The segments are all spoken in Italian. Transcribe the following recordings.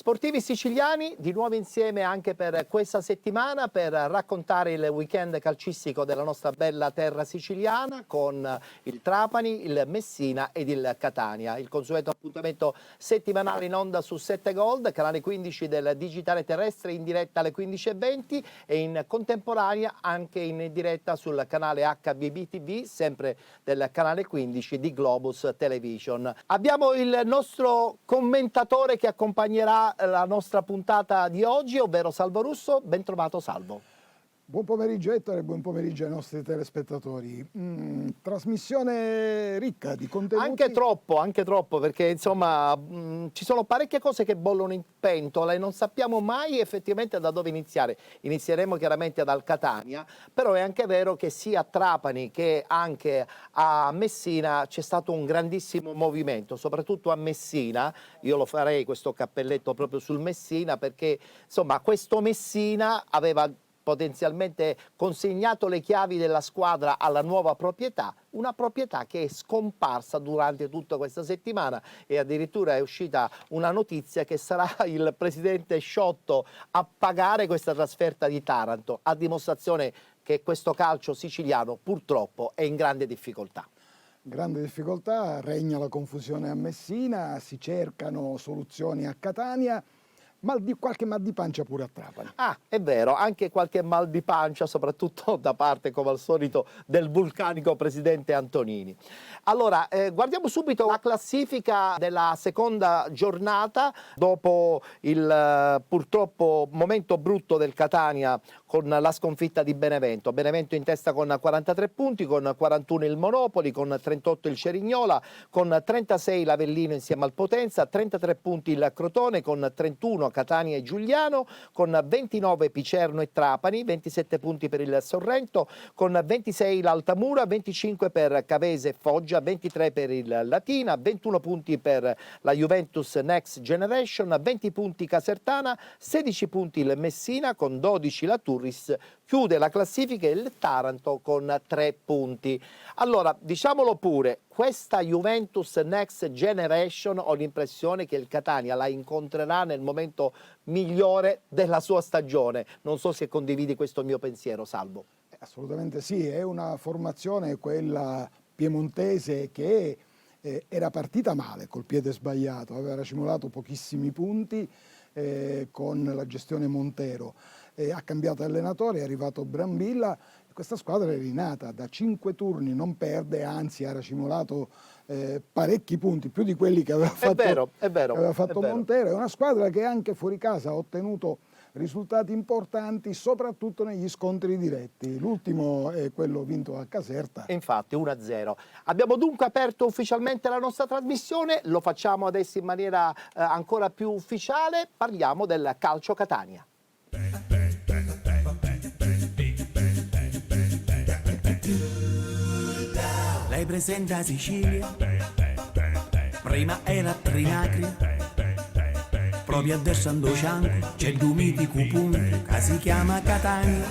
Sportivi siciliani, di nuovo insieme anche per questa settimana per raccontare il weekend calcistico della nostra bella terra siciliana con il Trapani, il Messina ed il Catania. Il consueto appuntamento settimanale in onda su 7 Gold, canale 15 del digitale terrestre, in diretta alle 15:20 e in contemporanea anche in diretta sul canale HBB TV, sempre del canale 15 di Globus Television. Abbiamo il nostro commentatore che accompagnerà la nostra puntata di oggi, ovvero Salvo Russo. Ben trovato, Salvo. Buon pomeriggio Ettore, buon pomeriggio ai nostri telespettatori. Trasmissione ricca di contenuti. Anche troppo, perché insomma ci sono parecchie cose che bollono in pentola e non sappiamo mai effettivamente da dove iniziare. Inizieremo chiaramente dal Catania, però è anche vero che sia a Trapani che anche a Messina c'è stato un grandissimo movimento, soprattutto a Messina. Io lo farei questo cappelletto proprio sul Messina, perché insomma questo Messina aveva potenzialmente consegnato le chiavi della squadra alla nuova proprietà, una proprietà che è scomparsa durante tutta questa settimana e addirittura è uscita una notizia che sarà il presidente Sciotto a pagare questa trasferta di Taranto, a dimostrazione che questo calcio siciliano purtroppo è in grande difficoltà. Grande difficoltà, regna la confusione a Messina, si cercano soluzioni a Catania. Qualche mal di pancia pure a Trapani. Ah, è vero, anche qualche mal di pancia, soprattutto da parte, come al solito, del vulcanico presidente Antonini. Allora, guardiamo subito la classifica della seconda giornata, dopo il purtroppo momento brutto del Catania con la sconfitta di Benevento. Benevento in testa con 43 punti, con 41 il Monopoli, con 38 il Cerignola, con 36 l'Avellino insieme al Potenza, 33 punti il Crotone, con 31 Catania e Giuliano, con 29 Picerno e Trapani, 27 punti per il Sorrento, con 26 l'Altamura, 25 per Cavese e Foggia, 23 per il Latina, 21 punti per la Juventus Next Generation, 20 punti Casertana, 16 punti il Messina, con 12 la Turris. Chiude la classifica il Taranto con 3 punti. Allora, diciamolo pure, questa Juventus Next Generation ho l'impressione che il Catania la incontrerà nel momento migliore della sua stagione. Non so se condividi questo mio pensiero, Salvo. Assolutamente sì, è una formazione, quella piemontese, che era partita male, col piede sbagliato, aveva racimolato pochissimi punti con la gestione Montero. Ha cambiato allenatore, è arrivato Brambilla. Questa squadra è rinata, da 5 turni non perde, anzi ha racimolato parecchi punti, più di quelli che aveva fatto Montero. È una squadra che anche fuori casa ha ottenuto risultati importanti, soprattutto negli scontri diretti. L'ultimo è quello vinto a Caserta. Infatti 1-0. Abbiamo dunque aperto ufficialmente la nostra trasmissione, lo facciamo adesso in maniera ancora più ufficiale, parliamo del Calcio Catania. Lei presenta Sicilia, prima era Trinacria, proprio adesso ando cianco, c'è il mitico punto che si chiama Catania.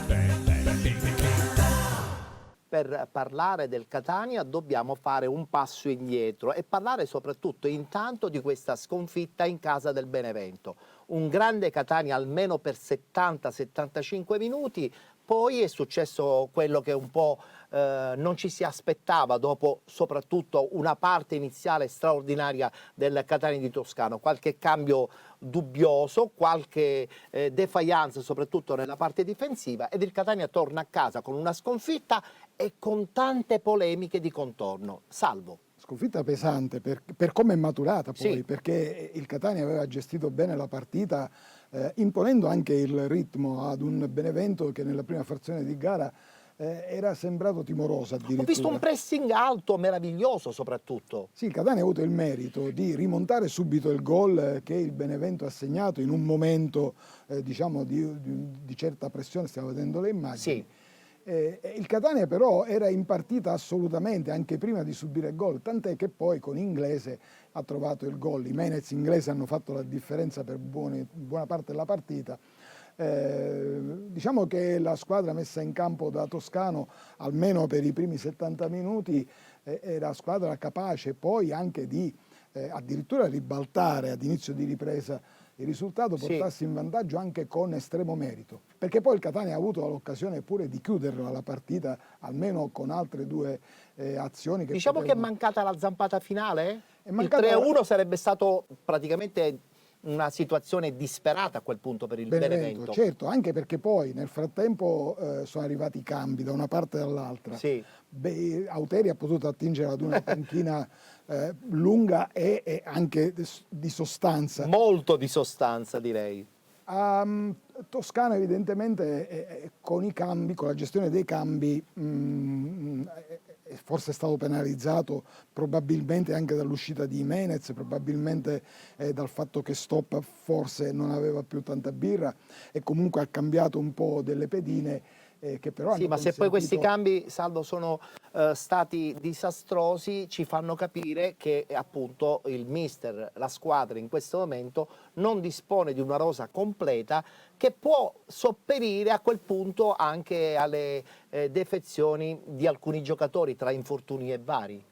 Per parlare del Catania dobbiamo fare un passo indietro e parlare soprattutto intanto di questa sconfitta in casa del Benevento. Un grande Catania almeno per 70-75 minuti, poi è successo quello che un po' non ci si aspettava dopo soprattutto una parte iniziale straordinaria del Catania di Toscano, qualche cambio dubbioso, qualche defiance soprattutto nella parte difensiva, ed il Catania torna a casa con una sconfitta e con tante polemiche di contorno. Salvo. Sconfitta pesante per come è maturata poi, Sì. perché il Catania aveva gestito bene la partita, imponendo anche il ritmo ad un Benevento che nella prima frazione di gara era sembrato timoroso addirittura. Ho visto un pressing alto, meraviglioso soprattutto. Sì, il Catania ha avuto il merito di rimontare subito il gol che il Benevento ha segnato in un momento diciamo di certa pressione, stiamo vedendo le immagini. Sì. Il Catania però era in partita assolutamente anche prima di subire il gol, tant'è che poi con Inglese ha trovato il gol. I Menez inglesi hanno fatto la differenza per buona parte della partita. Diciamo che la squadra messa in campo da Toscano, almeno per i primi 70 minuti, era squadra capace poi anche di addirittura ribaltare ad inizio di ripresa il risultato Sì. portasse in vantaggio anche con estremo merito, perché poi il Catania ha avuto l'occasione pure di chiuderla la partita, almeno con altre due azioni che Diciamo che è potevano... mancata la zampata finale? È mancata- Il 3-1 sarebbe stato praticamente una situazione disperata a quel punto per il Benevento. Certo, anche perché poi nel frattempo sono arrivati i cambi da una parte e dall'altra. Sì. Auteri ha potuto attingere ad una panchina lunga e anche di sostanza. Molto di sostanza, direi. Toscana evidentemente con i cambi, con la gestione dei cambi, forse è stato penalizzato probabilmente anche dall'uscita di Jimenez, probabilmente dal fatto che Stoppa forse non aveva più tanta birra e comunque ha cambiato un po' delle pedine. Che però Sì, hanno ma se poi questi consentito- cambi, Salvo, sono stati disastrosi, ci fanno capire che appunto il mister, la squadra in questo momento non dispone di una rosa completa che può sopperire a quel punto anche alle defezioni di alcuni giocatori tra infortuni e vari.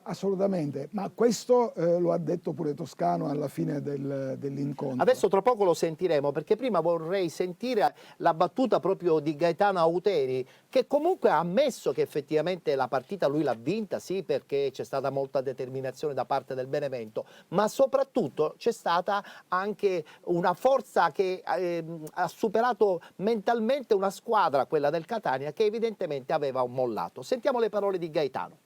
Assolutamente, ma questo lo ha detto pure Toscano alla fine dell'incontro. Adesso tra poco lo sentiremo, perché prima vorrei sentire la battuta proprio di Gaetano Auteri, che comunque ha ammesso che effettivamente la partita lui l'ha vinta, sì, perché c'è stata molta determinazione da parte del Benevento, ma soprattutto c'è stata anche una forza che ha superato mentalmente una squadra, quella del Catania, che evidentemente aveva un mollato. Sentiamo le parole di Gaetano.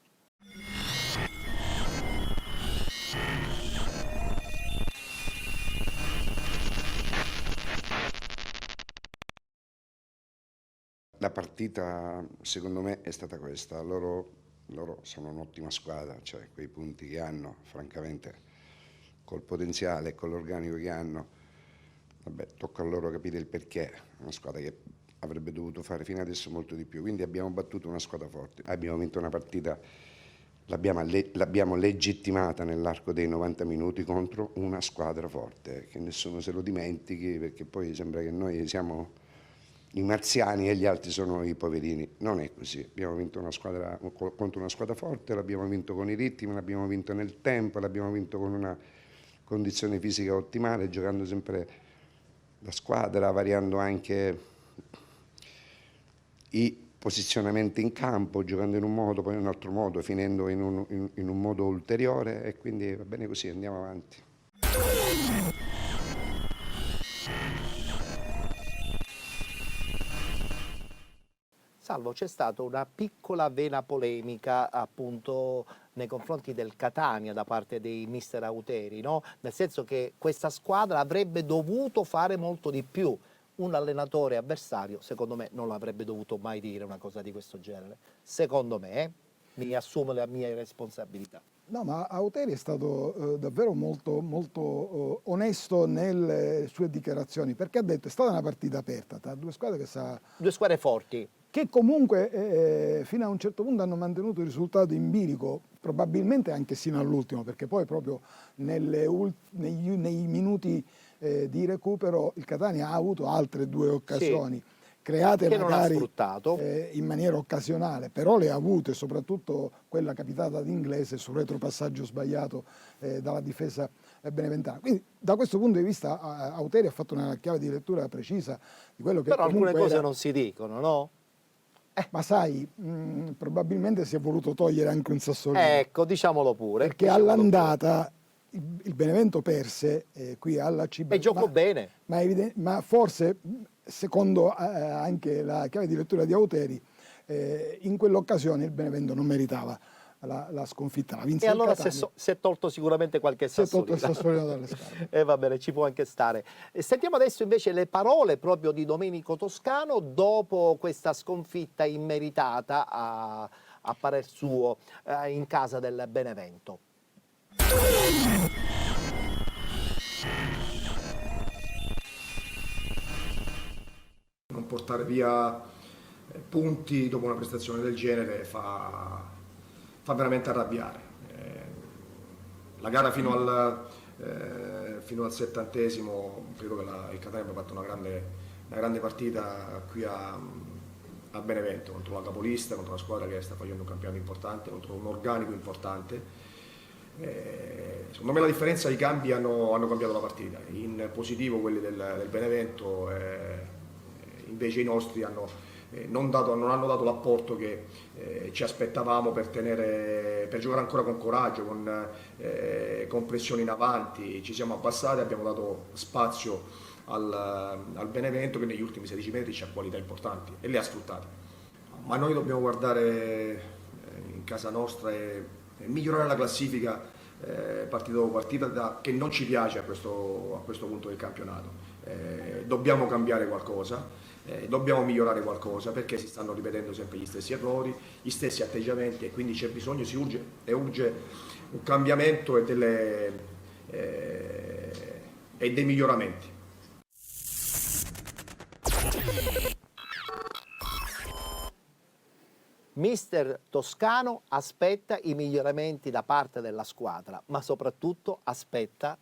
La partita secondo me è stata questa, loro sono un'ottima squadra, cioè quei punti che hanno, francamente, col potenziale e con l'organico che hanno, vabbè, tocca a loro capire il perché, è una squadra che avrebbe dovuto fare fino adesso molto di più, quindi abbiamo battuto una squadra forte, abbiamo vinto una partita, l'abbiamo legittimata nell'arco dei 90 minuti contro una squadra forte, che nessuno se lo dimentichi, perché poi sembra che noi siamo i marziani e gli altri sono i poverini. Non è così, abbiamo vinto contro una squadra forte, l'abbiamo vinto con i ritmi, l'abbiamo vinto nel tempo, l'abbiamo vinto con una condizione fisica ottimale, giocando sempre da squadra, variando anche i posizionamenti in campo, giocando in un modo, poi in un altro modo, finendo in un modo ulteriore, e quindi va bene così, andiamo avanti. Salvo, c'è stata una piccola vena polemica appunto nei confronti del Catania da parte dei mister Auteri, no? Nel senso che questa squadra avrebbe dovuto fare molto di più. Un allenatore avversario, secondo me, non avrebbe dovuto mai dire una cosa di questo genere. Secondo me, mi assumo la mia responsabilità. No, ma Auteri è stato davvero molto onesto nelle sue dichiarazioni, perché ha detto è stata una partita aperta tra due squadre Due squadre forti. che comunque fino a un certo punto hanno mantenuto il risultato in bilico, probabilmente anche sino all'ultimo, perché poi proprio nei minuti di recupero il Catania ha avuto altre due occasioni. Sì, create che non ha magari sfruttato. in maniera occasionale, però le ha avute, soprattutto quella capitata ad Inglese sul retropassaggio sbagliato dalla difesa beneventana. Quindi da questo punto di vista Auteri ha fatto una chiave di lettura precisa di quello che Però alcune comunque cose era... non si dicono, no? Ma sai, probabilmente si è voluto togliere anche un sassolino, Ecco, diciamolo pure. perché diciamolo pure. all'andata il Benevento perse qui alla CB. E giocò bene. Ma forse, secondo anche la chiave di lettura di Auteri, in quell'occasione il Benevento non meritava la sconfitta, la vinse E il allora Catania. si è tolto sicuramente qualche Si è tolto sassolino. il sassolino dalle scarpe. E va bene, ci può anche stare. E sentiamo adesso invece le parole proprio di Domenico Toscano dopo questa sconfitta immeritata a parer suo in casa del Benevento. Non portare via punti dopo una prestazione del genere fa veramente arrabbiare. La gara fino al 70esimo credo che il Catania abbia fatto una grande partita qui a Benevento, contro la capolista, contro una squadra che sta facendo un campionato importante, contro un organico importante. Secondo me la differenza i cambi hanno cambiato la partita, in positivo quelli del Benevento, invece i nostri non hanno dato l'apporto che ci aspettavamo per giocare ancora con coraggio, con pressione in avanti. Ci siamo abbassati, abbiamo dato spazio al Benevento che negli ultimi 16 metri c'ha qualità importanti e le ha sfruttate. Ma noi dobbiamo guardare in casa nostra e migliorare la classifica partita dopo partita, che non ci piace a questo punto del campionato. Dobbiamo cambiare qualcosa, dobbiamo migliorare qualcosa, perché si stanno ripetendo sempre gli stessi errori, gli stessi atteggiamenti, e quindi c'è bisogno, urge un cambiamento e dei miglioramenti. Mister Toscano aspetta i miglioramenti da parte della squadra, ma soprattutto aspetta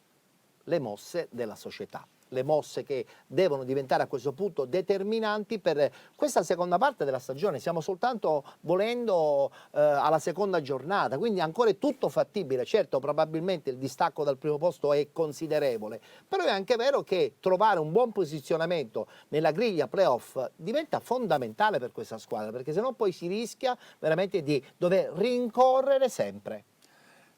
le mosse della società. Le mosse che devono diventare a questo punto determinanti per questa seconda parte della stagione. Siamo soltanto, volendo, alla seconda giornata, quindi ancora è tutto fattibile. Certo, probabilmente il distacco dal primo posto è considerevole, però è anche vero che trovare un buon posizionamento nella griglia playoff diventa fondamentale per questa squadra, perché sennò poi si rischia veramente di dover rincorrere sempre.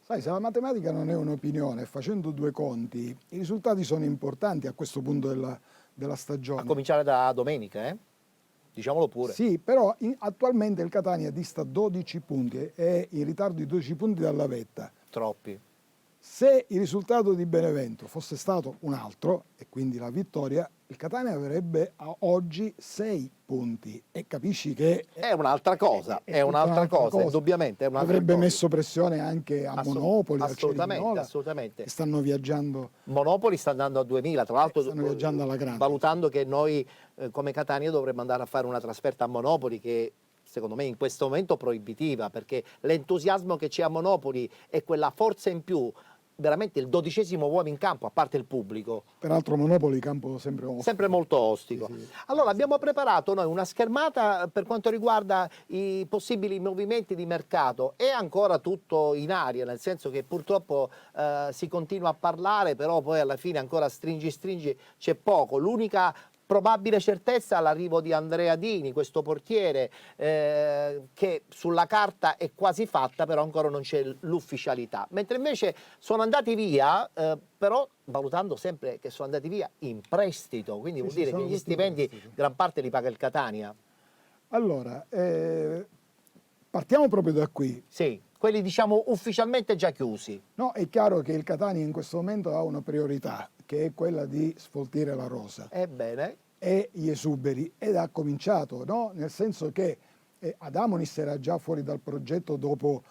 Sai, se la matematica non è un'opinione, facendo due conti, i risultati sono importanti a questo punto della stagione. A cominciare da domenica, diciamolo pure. Sì, però attualmente il Catania dista 12 punti, è in ritardo di 12 punti dalla vetta. Troppi. Se il risultato di Benevento fosse stato un altro, e quindi la vittoria, il Catania avrebbe a oggi 6 punti, e capisci che è un'altra cosa, indubbiamente. Avrebbe messo pressione anche a Monopoli, al Cerignola, assolutamente. che stanno viaggiando. Monopoli sta andando a 2000, tra l'altro stanno viaggiando alla grande. Valutando che noi come Catania dovremmo andare a fare una trasferta a Monopoli, che secondo me in questo momento proibitiva, perché l'entusiasmo che c'è a Monopoli è quella forza in più, veramente il 12° uomo in campo, a parte il pubblico. Peraltro Monopoli, campo sempre ostico. Sempre molto ostico. Sì. Allora abbiamo preparato noi una schermata per quanto riguarda i possibili movimenti di mercato. È ancora tutto in aria, nel senso che purtroppo si continua a parlare, però poi alla fine ancora stringi c'è poco. L'unica probabile certezza l'arrivo di Andrea Dini, questo portiere che sulla carta è quasi fatta, però ancora non c'è l'ufficialità. Mentre invece sono andati via, però valutando sempre che sono andati via in prestito, quindi vuol dire che gli stipendi gran parte li paga il Catania. Allora, partiamo proprio da qui. Sì, quelli diciamo ufficialmente già chiusi. No, è chiaro che il Catania in questo momento ha una priorità, che è quella di sfoltire la rosa. Ebbene. E gli esuberi, ed ha cominciato, no? Nel senso che Adamonis era già fuori dal progetto dopo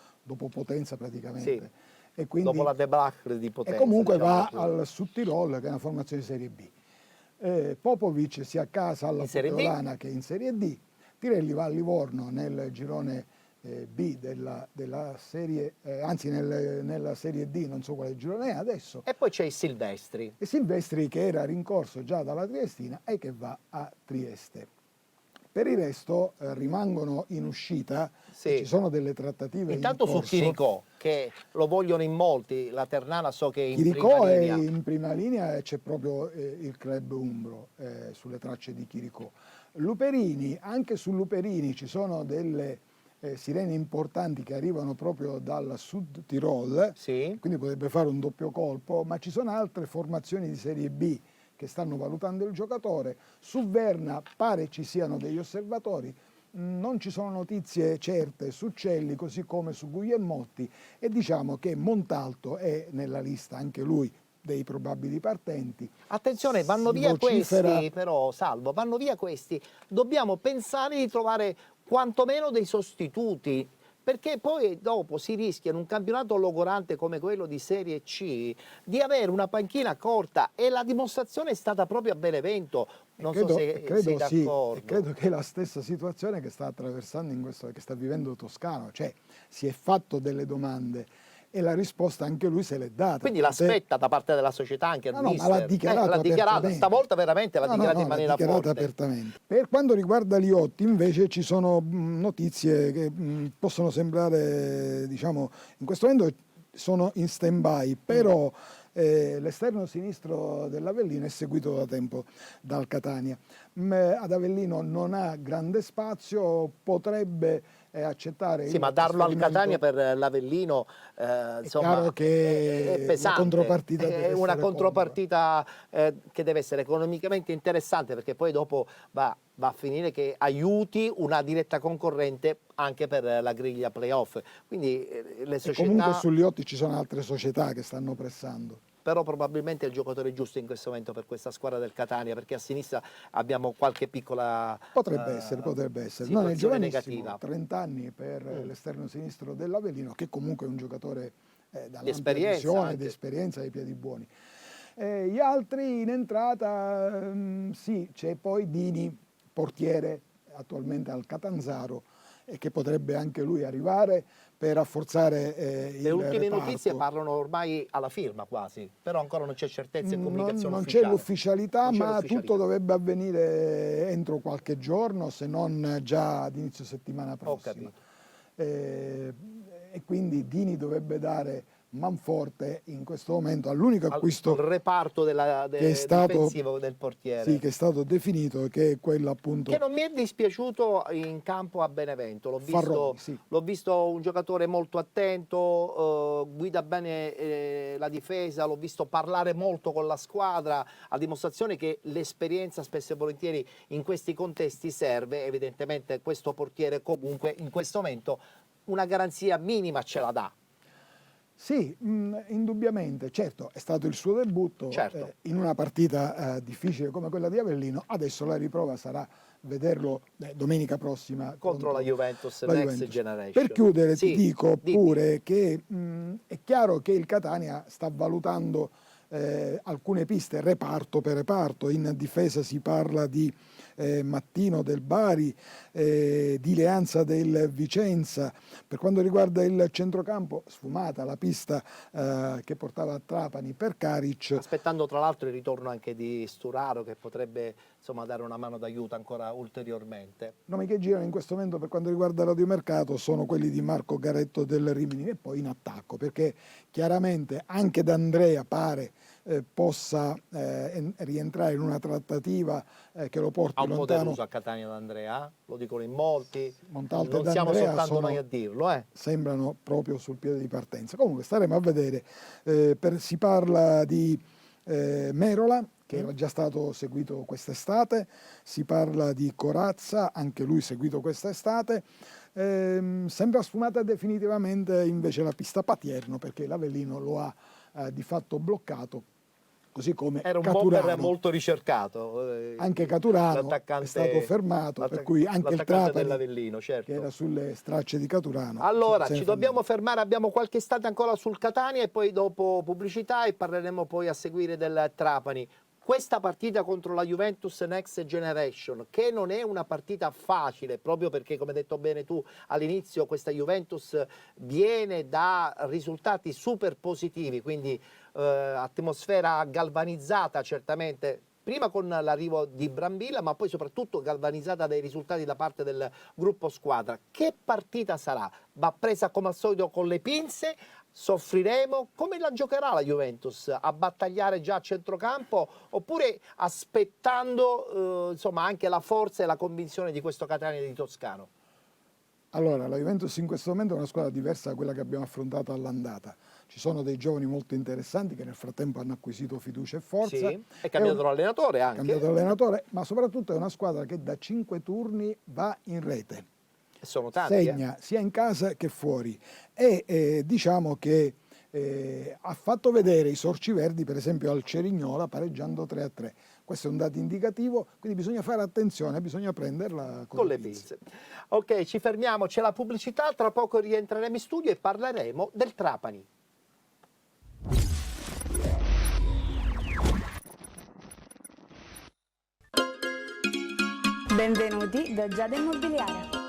Potenza praticamente. Sì. E quindi, dopo la debacle di Potenza. E comunque diciamo va al Südtirol, che è una formazione di Serie B. Popovic si accasa alla Poteolana, che è in Serie D. Tirelli va a Livorno nel girone B della serie, anzi nella serie D, non so quale girone è adesso. E poi c'è il Silvestri. E Silvestri, che era rincorso già dalla Triestina e che va a Trieste. Per il resto rimangono in uscita, sì. Ci sono delle trattative intanto in corso. Su Chiricò, che lo vogliono in molti, la Ternana so che è in Chiricò prima linea. è in prima linea, e c'è proprio il club umbro sulle tracce di Chiricò. Luperini, anche su Luperini ci sono delle sirene importanti che arrivano proprio dal Sud Tirol, sì. Quindi potrebbe fare un doppio colpo, ma ci sono altre formazioni di Serie B che stanno valutando il giocatore. Su Verna pare ci siano degli osservatori, non ci sono notizie certe su Celli, così come su Guglielmotti, e diciamo che Montalto è nella lista anche lui dei probabili partenti. Attenzione, vanno via questi, però Salvo, vanno via questi. Dobbiamo pensare di trovare quantomeno dei sostituti, perché poi dopo si rischia in un campionato logorante come quello di Serie C di avere una panchina corta, e la dimostrazione è stata proprio a Benevento. Non so se sei d'accordo. E credo che è la stessa situazione che sta attraversando che sta vivendo Toscano, cioè si è fatto delle domande e la risposta anche lui se l'è data. Quindi l'aspetta da parte della società anche il mister. Ma l'ha dichiarato stavolta veramente l'ha dichiarato in maniera forte. Apertamente. Per quanto riguarda Liotti invece ci sono notizie che possono sembrare, diciamo, in questo momento sono in stand-by, però l'esterno sinistro dell'Avellino è seguito da tempo dal Catania. Ad Avellino non ha grande spazio, potrebbe accettare Sì, ma darlo al Catania per l'Avellino insomma, chiaro che è pesante. la contropartita deve è una essere contropartita che deve essere economicamente interessante, perché poi dopo va a finire che aiuti una diretta concorrente anche per la griglia playoff. Quindi le E società... comunque sugli Otti ci sono altre società che stanno pressando. Però probabilmente è il giocatore giusto in questo momento per questa squadra del Catania, perché a sinistra abbiamo qualche piccola Potrebbe essere. Non è situazione giovanissimo, negativa. 30 anni per l'esterno sinistro dell'Avellino, che comunque è un giocatore Di esperienza, di esperienza, dei piedi buoni. Gli altri in entrata, sì, c'è poi Dini, portiere attualmente al Catanzaro, e che potrebbe anche lui arrivare per rafforzare il Le ultime reparto. notizie parlano ormai alla firma quasi, però ancora non c'è certezza e comunicazione non ufficiale. c'è l'ufficialità, Non c'è ma l'ufficialità. tutto dovrebbe avvenire entro qualche giorno, se non già ad inizio settimana prossima. capito. E quindi Dini dovrebbe dare manforte in questo momento all'unico acquisto al reparto che è stato, difensivo del portiere. sì, che è stato definito, che è quello appunto Che non mi è dispiaciuto in campo a Benevento, Farroni, sì. l'ho visto un giocatore molto attento, guida bene la difesa, l'ho visto parlare molto con la squadra, a dimostrazione che l'esperienza spesso e volentieri in questi contesti serve. Evidentemente questo portiere comunque in questo momento una garanzia minima ce la dà. Sì, indubbiamente, certo, è stato il suo debutto Certo. in una partita difficile come quella di Avellino. Adesso la riprova sarà vederlo domenica prossima Contro la Juventus, la Next Juventus. Generation. Per chiudere Sì, ti dico dimmi. pure che è chiaro che il Catania sta valutando alcune piste reparto per reparto. In difesa si parla di Mattino del Bari, di Leanza del Vicenza. Per quanto riguarda il centrocampo, sfumata la pista che portava a Trapani per Karic. Aspettando tra l'altro il ritorno anche di Sturaro, che potrebbe insomma dare una mano d'aiuto ancora ulteriormente. Nomi che girano in questo momento per quanto riguarda radiomercato sono quelli di Marco Garetto del Rimini, e poi in attacco, perché chiaramente anche D'Andrea pare possa rientrare in una trattativa che lo porti Ha un lontano. poderoso a Catania d'Andrea, lo dicono in molti, Montalto e non siamo D'Andrea soltanto sono- noi a dirlo. Sembrano proprio sul piede di partenza. Comunque staremo a vedere. Si parla di Merola, che era già stato seguito quest'estate, si parla di Corazza, anche lui seguito quest'estate. Sembra sfumata definitivamente invece la pista Patierno, perché l'Avellino lo ha di fatto bloccato, così come Era un Caturano. bomber molto ricercato. Anche Caturano l'attaccante- è stato fermato, per cui anche il l'attaccante Trapani, dell'Avellino, certo. che era sulle stracce di Caturano. Allora, se ne ci fa dobbiamo fermare, abbiamo qualche istante ancora sul Catania e poi dopo pubblicità e parleremo poi a seguire del Trapani. Questa partita contro la Juventus Next Generation, che non è una partita facile, proprio perché, come hai detto bene tu all'inizio, questa Juventus viene da risultati super positivi, quindi atmosfera galvanizzata certamente, prima con l'arrivo di Brambilla, ma poi soprattutto galvanizzata dai risultati da parte del gruppo squadra. Che partita sarà? Va presa come al solito con le pinze? Soffriremo? Come la giocherà la Juventus? A battagliare già a centrocampo oppure aspettando insomma anche la forza e la convinzione di questo Catania di Toscano? Allora, la Juventus in questo momento è una squadra diversa da quella che abbiamo affrontato all'andata. Ci sono dei giovani molto interessanti che nel frattempo hanno acquisito fiducia e forza. Sì, è cambiato l'allenatore È anche. cambiato l'allenatore, ma soprattutto è una squadra che da 5 turni va in rete. Sono tanti. Segna sia in casa che fuori. E diciamo che ha fatto vedere i Sorci Verdi, per esempio al Cerignola, pareggiando 3-3. Questo è un dato indicativo, quindi bisogna fare attenzione, bisogna prenderla Con le pinze. Ok, ci fermiamo, c'è la pubblicità, tra poco rientreremo in studio e parleremo del Trapani. Benvenuti da Giada Immobiliare.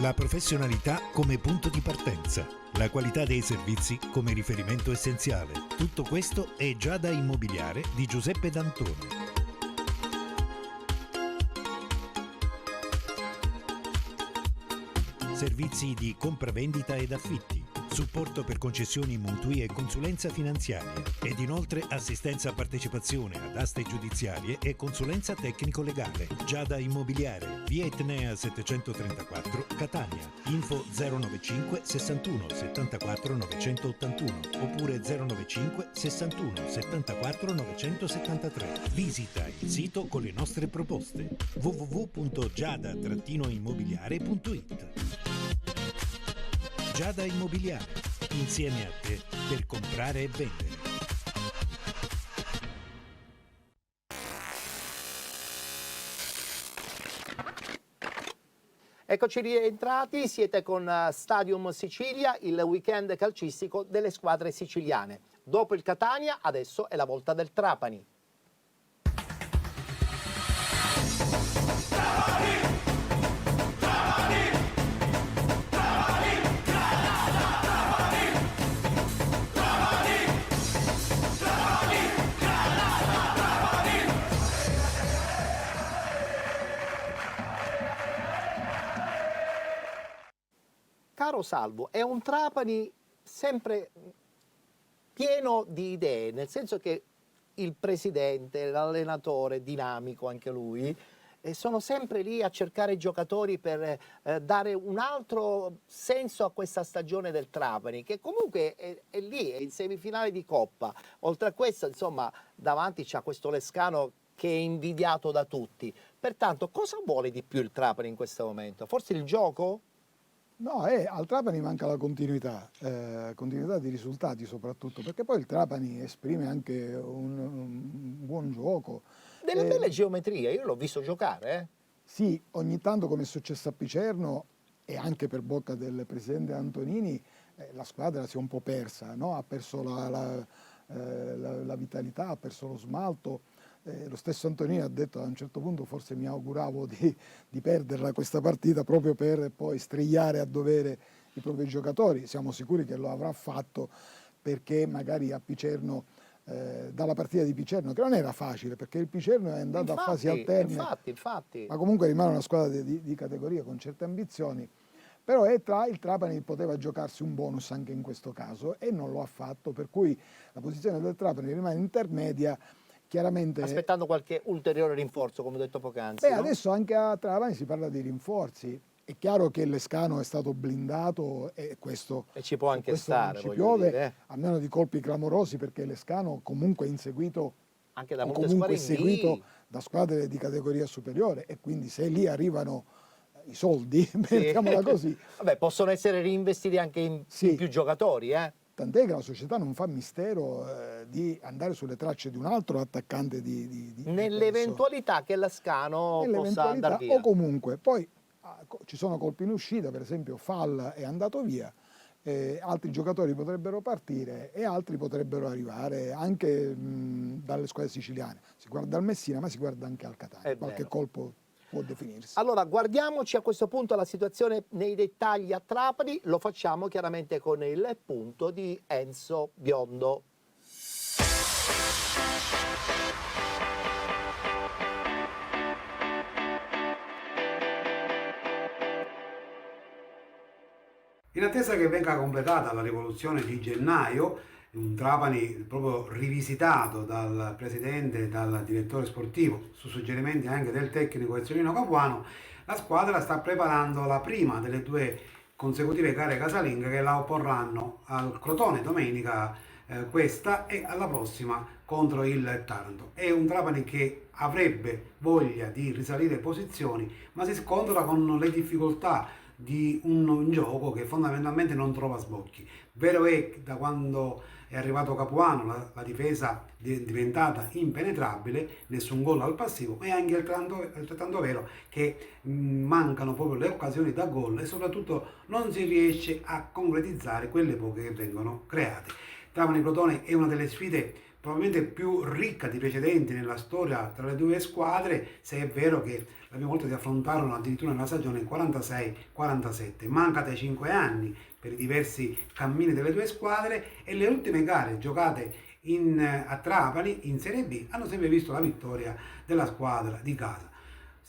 La professionalità come punto di partenza, la qualità dei servizi come riferimento essenziale. Tutto questo è Giada Immobiliare di Giuseppe D'Antona. servizi di compravendita ed affitti, supporto per concessioni mutui e consulenza finanziaria ed inoltre assistenza a partecipazione ad aste giudiziarie e consulenza tecnico-legale. Giada Immobiliare, via Etnea 734, Catania. Info 095 61 74 981 oppure 095 61 74 973. Visita il sito con le nostre proposte www.giada-immobiliare.it. Giada Immobiliare, insieme a te per comprare e vendere. Eccoci rientrati, siete con Stadium Sicilia, il weekend calcistico delle squadre siciliane. Dopo il Catania, adesso è la volta del Trapani. Caro Salvo, è un Trapani sempre pieno di idee, nel senso che il presidente, l'allenatore, dinamico anche lui, sono sempre lì a cercare giocatori per dare un altro senso a questa stagione del Trapani, che comunque è lì, è in semifinale di Coppa. Oltre a questo, insomma, davanti c'ha questo Lescano che è invidiato da tutti. Pertanto, cosa vuole di più il Trapani in questo momento? Forse il gioco? No, al Trapani manca la continuità di risultati soprattutto, perché poi il Trapani esprime anche un buon gioco. Delle belle geometrie, io l'ho visto giocare. Sì, ogni tanto, come è successo a Picerno e anche per bocca del presidente Antonini, la squadra si è un po' persa, no? Ha perso la vitalità, ha perso lo smalto. Lo stesso Antonini ha detto a un certo punto forse mi auguravo di perderla questa partita proprio per poi strigliare a dovere i propri giocatori. Siamo sicuri che lo avrà fatto, perché magari a Picerno, dalla partita di Picerno, che non era facile perché il Picerno è andato a fasi alterne, infatti. ma comunque rimane una squadra di categoria con certe ambizioni. Però il Trapani poteva giocarsi un bonus anche in questo caso e non lo ha fatto, per cui la posizione del Trapani rimane intermedia. Chiaramente, aspettando qualche ulteriore rinforzo, come ho detto poc'anzi. No? Adesso anche a Trapani si parla di rinforzi. È chiaro che Lescano è stato blindato e questo e ci può anche stare, ci piove, dire. A meno di colpi clamorosi, perché Lescano comunque è inseguito anche da o molte comunque squadre seguito da squadre di categoria superiore, e quindi se lì arrivano i soldi, mettiamola così. Vabbè, possono essere reinvestiti anche in più giocatori, Tant'è che la società non fa mistero di andare sulle tracce di un altro attaccante nell'eventualità che Lescano possa andare via. O comunque, poi ci sono colpi in uscita, per esempio Fall è andato via, altri giocatori potrebbero partire e altri potrebbero arrivare anche dalle squadre siciliane. Si guarda al Messina, ma si guarda anche al Catania. Qualche colpo può definirsi. Allora, guardiamoci a questo punto la situazione nei dettagli a Trapani. Lo facciamo chiaramente con il punto di Enzo Biondo. In attesa che venga completata la rivoluzione di gennaio, un Trapani proprio rivisitato dal presidente e dal direttore sportivo, su suggerimenti anche del tecnico Ezzolino Capuano, la squadra sta preparando la prima delle 2 consecutive gare casalinghe che la opporranno al Crotone domenica questa e alla prossima contro il Taranto. È un Trapani che avrebbe voglia di risalire posizioni, ma si scontra con le difficoltà di un gioco che fondamentalmente non trova sbocchi. Vero è che da quando è arrivato Capuano la difesa è diventata impenetrabile, nessun gol al passivo, ma è anche altrettanto vero che mancano proprio le occasioni da gol e soprattutto non si riesce a concretizzare quelle poche che vengono create. Trapani-Crotone è una delle sfide probabilmente più ricca di precedenti nella storia tra le 2 squadre, se è vero che la prima volta si affrontarono addirittura nella stagione 46-47. Mancate 5 anni per i diversi cammini delle 2 squadre e le ultime gare giocate a Trapani in Serie B hanno sempre visto la vittoria della squadra di casa.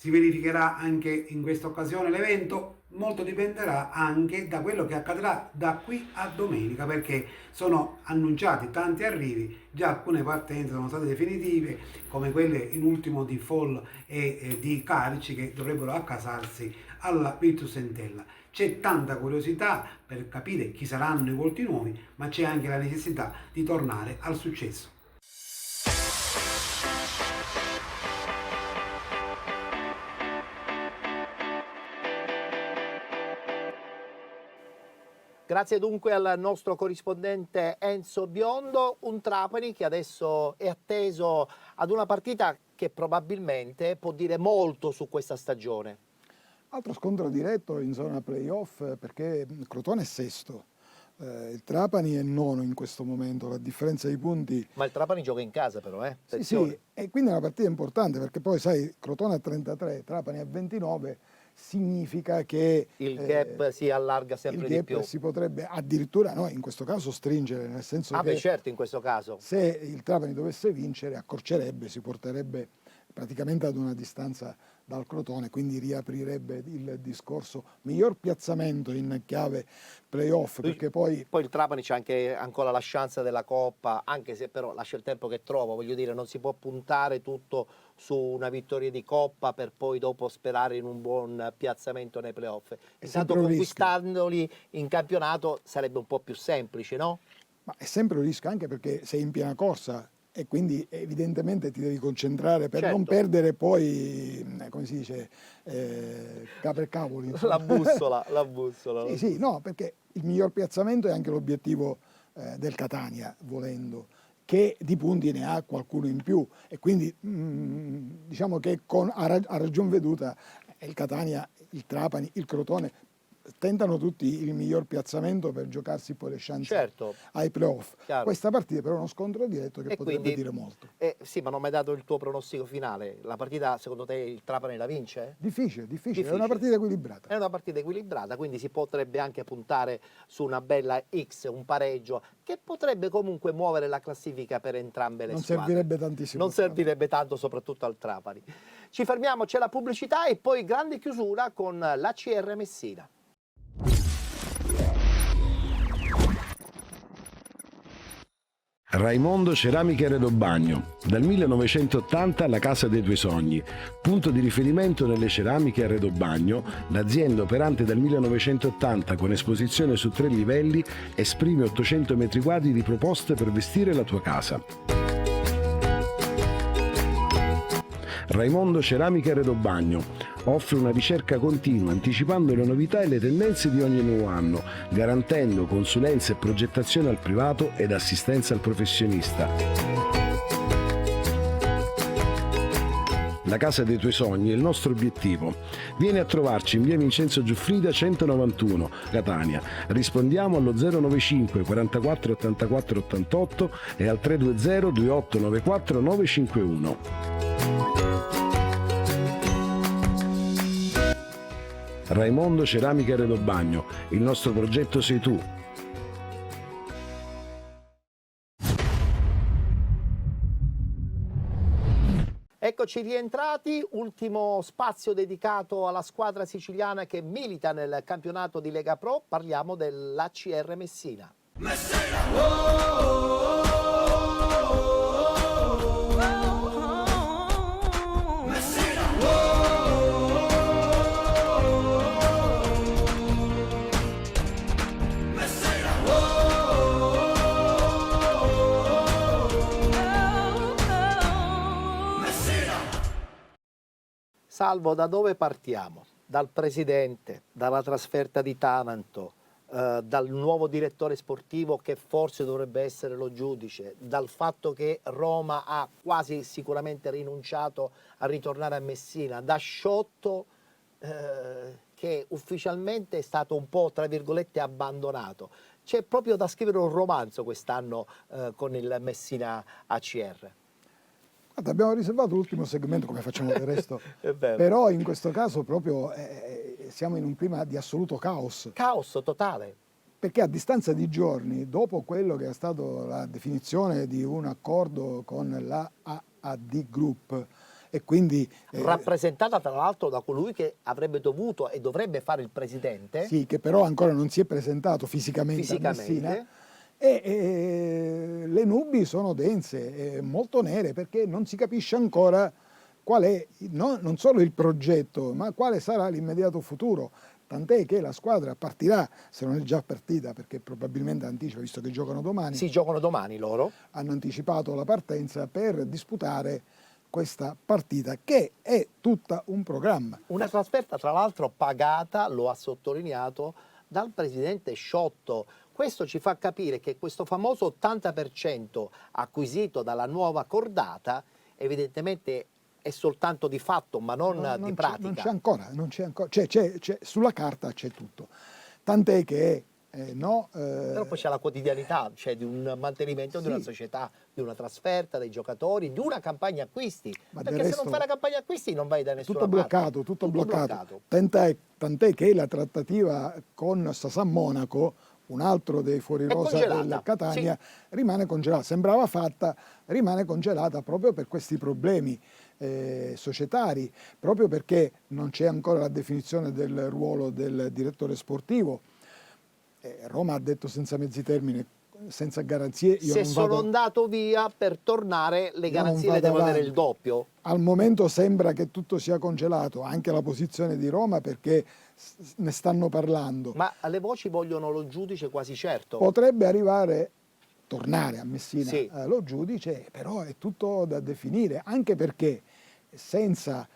Si verificherà anche in questa occasione l'evento? Molto dipenderà anche da quello che accadrà da qui a domenica, perché sono annunciati tanti arrivi, già alcune partenze sono state definitive, come quelle in ultimo di Fall e di Carici, che dovrebbero accasarsi alla Virtus Entella. C'è tanta curiosità per capire chi saranno i volti nuovi, ma c'è anche la necessità di tornare al successo. Grazie dunque al nostro corrispondente Enzo Biondo, un Trapani che adesso è atteso ad una partita che probabilmente può dire molto su questa stagione. Altro scontro diretto in zona playoff, perché Crotone è sesto, il Trapani è nono in questo momento, la differenza di punti... Ma il Trapani gioca in casa però, Sì, sì, e quindi è una partita importante, perché poi sai, Crotone a 33, Trapani a 29, significa che il gap si allarga sempre di più. Si potrebbe addirittura, no, in questo caso stringere, nel senso che beh, certo, in questo caso. Se il Trapani dovesse vincere, accorcerebbe, si porterebbe praticamente ad una distanza dal Crotone, quindi riaprirebbe il discorso miglior piazzamento in chiave playoff, perché poi il Trapani c'è anche ancora la chance della Coppa, anche se però lascia il tempo che trova, voglio dire, non si può puntare tutto su una vittoria di Coppa per poi dopo sperare in un buon piazzamento nei playoff. Intanto conquistandoli in campionato sarebbe un po' più semplice, no? Ma è sempre un rischio, anche perché sei in piena corsa e quindi evidentemente ti devi concentrare per non perdere poi, come si dice, capre e cavoli. La bussola. Sì, sì, no, perché il miglior piazzamento è anche l'obiettivo del Catania, volendo, che di punti ne ha qualcuno in più, e quindi diciamo che a ragion veduta il Catania, il Trapani, il Crotone tentano tutti il miglior piazzamento per giocarsi poi le chance ai playoff. Chiaro. Questa partita però è uno scontro diretto che potrebbe quindi, dire molto. Sì, ma non mi hai dato il tuo pronostico finale. La partita secondo te il Trapani la vince? Difficile, è una partita equilibrata. È una partita equilibrata, quindi si potrebbe anche puntare su una bella X, un pareggio, che potrebbe comunque muovere la classifica per entrambe le squadre. Non servirebbe tantissimo. Non servirebbe tanto, soprattutto al Trapani. Ci fermiamo, c'è la pubblicità e poi grande chiusura con l'ACR Messina. Raimondo Ceramiche Arredobagno, dal 1980 la casa dei tuoi sogni, punto di riferimento nelle ceramiche Arredobagno, l'azienda operante dal 1980 con esposizione su 3 livelli esprime 800 metri quadri di proposte per vestire la tua casa. Raimondo Ceramiche Arredobagno offre una ricerca continua anticipando le novità e le tendenze di ogni nuovo anno, garantendo consulenza e progettazione al privato ed assistenza al professionista. La casa dei tuoi sogni è il nostro obiettivo. Vieni a trovarci in via Vincenzo Giuffrida 191, Catania. Rispondiamo allo 095 44 84 88 e al 320 2894 951. Raimondo Ceramiche Arredobagno, il nostro progetto sei tu. Eccoci rientrati, ultimo spazio dedicato alla squadra siciliana che milita nel campionato di Lega Pro, parliamo dell'ACR Messina. Salvo, da dove partiamo? Dal presidente, dalla trasferta di Taranto, dal nuovo direttore sportivo che forse dovrebbe essere lo giudice, dal fatto che Roma ha quasi sicuramente rinunciato a ritornare a Messina, da Sciotto che ufficialmente è stato un po' tra virgolette abbandonato. C'è proprio da scrivere un romanzo quest'anno con il Messina ACR. Abbiamo riservato l'ultimo segmento come facciamo del resto, però in questo caso proprio siamo in un clima di assoluto caos. Caos totale. Perché a distanza di giorni, dopo quello che è stato la definizione di un accordo con la AAD Group e quindi rappresentata tra l'altro da colui che avrebbe dovuto e dovrebbe fare il presidente. sì, che però ancora non si è presentato fisicamente. A Messina. E le nubi sono dense, molto nere, perché non si capisce ancora qual è non solo il progetto, ma quale sarà l'immediato futuro. Tant'è che la squadra partirà, se non è già partita, perché probabilmente anticipa, visto che giocano domani. Sì, giocano domani loro. Hanno anticipato la partenza per disputare questa partita, che è tutta un programma. Una trasferta tra l'altro pagata, lo ha sottolineato, dal presidente Sciotto. Questo ci fa capire che questo famoso 80% acquisito dalla nuova cordata evidentemente è soltanto di fatto, ma non di pratica. Non c'è ancora. Sulla carta c'è tutto. Tant'è che Però poi c'è la quotidianità, cioè di un mantenimento di una società, di una trasferta, dei giocatori, di una campagna acquisti. Perché se non fai la campagna acquisti non vai da nessuna parte. Tutto bloccato. Tant'è che la trattativa con Sasan Monaco, un altro dei fuorirosa del Catania, rimane congelata. Sembrava fatta, rimane congelata proprio per questi problemi societari, proprio perché non c'è ancora la definizione del ruolo del direttore sportivo. Roma ha detto senza mezzi termini, senza garanzie. Se sono andato via, per tornare le garanzie le devo avere il doppio. Al momento sembra che tutto sia congelato, anche la posizione di Roma, perché ne stanno parlando. Ma alle voci vogliono lo giudice quasi certo. Potrebbe tornare a Messina lo giudice, però è tutto da definire, anche perché senza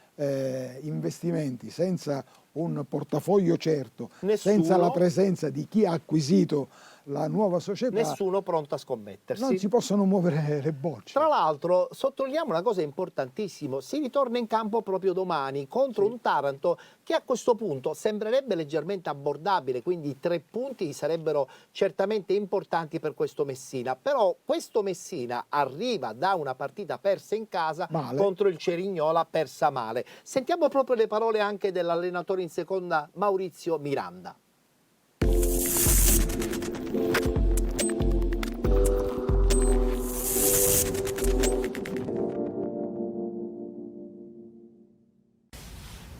investimenti, senza un portafoglio certo, senza la presenza di chi ha acquisito la nuova società, nessuno pronto a scommettersi. Non si possono muovere le bocce. Tra l'altro sottolineiamo una cosa importantissima, si ritorna in campo proprio domani contro un Taranto che a questo punto sembrerebbe leggermente abbordabile, quindi i 3 punti sarebbero certamente importanti per questo Messina, però questo Messina arriva da una partita persa in casa contro il Cerignola, persa male. Sentiamo proprio le parole anche dell'allenatore in seconda Maurizio Miranda.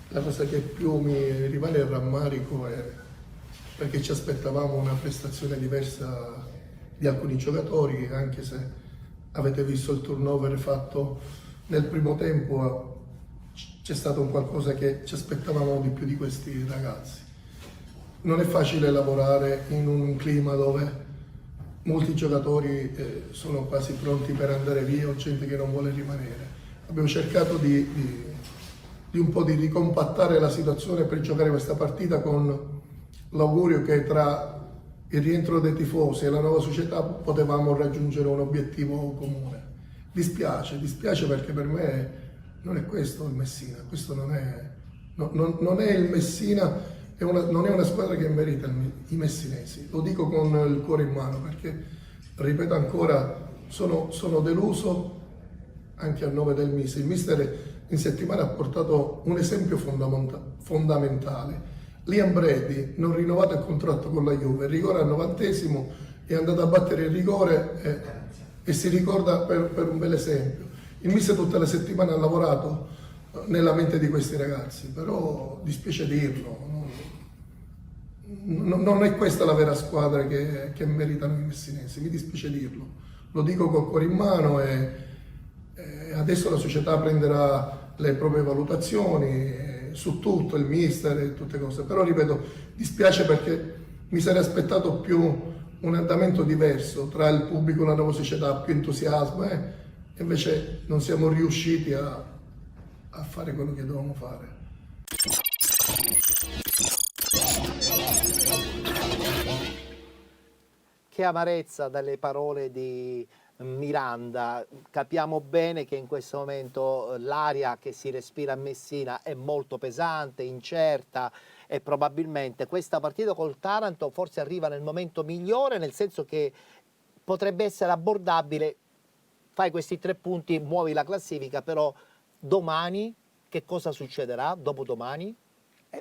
La cosa che più mi rimane il rammarico è perché ci aspettavamo una prestazione diversa di alcuni giocatori, anche se avete visto il turnover fatto nel primo tempo, c'è stato un qualcosa che ci aspettavamo di più di questi ragazzi. Non è facile lavorare in un clima dove molti giocatori sono quasi pronti per andare via o gente che non vuole rimanere. Abbiamo cercato di un po' di ricompattare la situazione per giocare questa partita con l'augurio che tra il rientro dei tifosi e la nuova società potevamo raggiungere un obiettivo comune. Dispiace perché per me non è questo il Messina, questo non è il Messina, non è una squadra che merita i messinesi, lo dico con il cuore in mano perché, ripeto ancora, sono deluso anche a nome del mister. Il mister in settimana ha portato un esempio fondamentale. Liam Brady non rinnovato il contratto con la Juve, il rigore al 90esimo è andato a battere il rigore e si ricorda per un bel esempio. Il mister tutte le settimane ha lavorato nella mente di questi ragazzi, però dispiace dirlo, non è questa la vera squadra che meritano i messinesi, mi dispiace dirlo, lo dico col cuore in mano e adesso la società prenderà le proprie valutazioni su tutto, il mister e tutte cose, però ripeto, dispiace perché mi sarei aspettato più un andamento diverso tra il pubblico e la nuova società, più entusiasmo e invece non siamo riusciti a fare quello che dovevamo fare. Che amarezza dalle parole di Miranda. Capiamo bene che in questo momento l'aria che si respira a Messina è molto pesante, incerta e probabilmente questa partita col Taranto forse arriva nel momento migliore, nel senso che potrebbe essere abbordabile, fai questi 3 punti, muovi la classifica, però domani che cosa succederà? Dopodomani?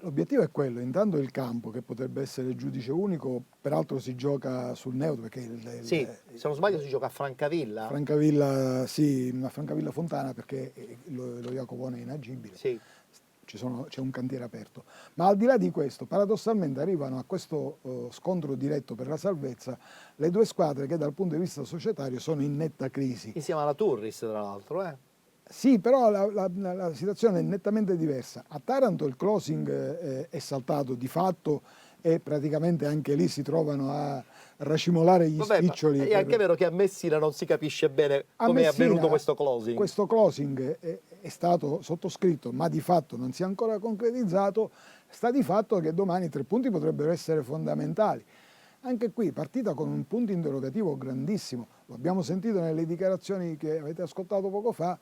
L'obiettivo è quello, intanto il campo che potrebbe essere giudice unico, peraltro si gioca sul neutro perché Sì, se non sbaglio si gioca a Francavilla. Francavilla, sì, una Francavilla Fontana perché lo Jacopone è inagibile. Sì. C'è un cantiere aperto. Ma al di là di questo, paradossalmente arrivano a questo scontro diretto per la salvezza le due squadre che dal punto di vista societario sono in netta crisi. Insieme alla Turris, tra l'altro. Sì, però la situazione è nettamente diversa. A Taranto il closing è saltato di fatto e praticamente anche lì si trovano a racimolare gli spiccioli. È anche vero che a Messina non si capisce bene come è avvenuto questo closing. Questo closing è stato sottoscritto, ma di fatto non si è ancora concretizzato. Sta di fatto che domani 3 punti potrebbero essere fondamentali. Anche qui partita con un punto interrogativo grandissimo. Lo abbiamo sentito nelle dichiarazioni che avete ascoltato poco fa.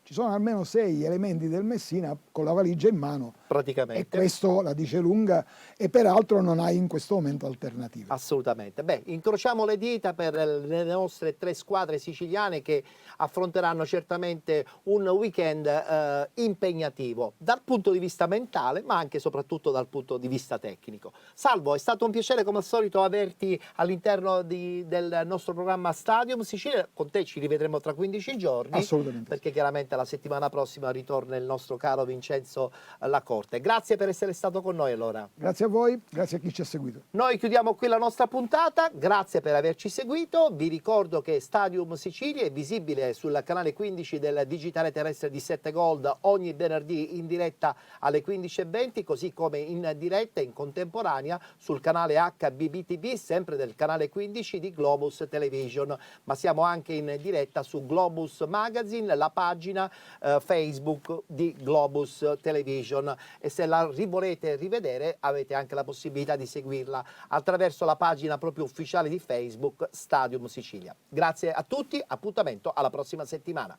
Ci sono almeno 6 elementi del Messina con la valigia in mano. Praticamente. E questo la dice lunga e peraltro non hai in questo momento alternative. Assolutamente. Beh, incrociamo le dita per le nostre 3 squadre siciliane che affronteranno certamente un weekend impegnativo dal punto di vista mentale, ma anche e soprattutto dal punto di vista tecnico. Salvo, è stato un piacere come al solito averti all'interno del nostro programma Stadium Sicilia. Con te ci rivedremo tra 15 giorni. Assolutamente. Perché chiaramente la settimana prossima ritorna il nostro caro Vincenzo Lacorte. Grazie per essere stato con noi allora. Grazie a voi, grazie a chi ci ha seguito. Noi chiudiamo qui la nostra puntata, grazie per averci seguito. Vi ricordo che Stadium Sicilia è visibile sul canale 15 del digitale terrestre di 7 Gold ogni venerdì in diretta alle 15:20, così come in diretta in contemporanea sul canale HBBTV, sempre del canale 15 di Globus Television, ma siamo anche in diretta su Globus Magazine, la pagina Facebook di Globus Television, e se la volete rivedere avete anche la possibilità di seguirla attraverso la pagina proprio ufficiale di Facebook Stadium Sicilia. Grazie a tutti, appuntamento alla prossima settimana.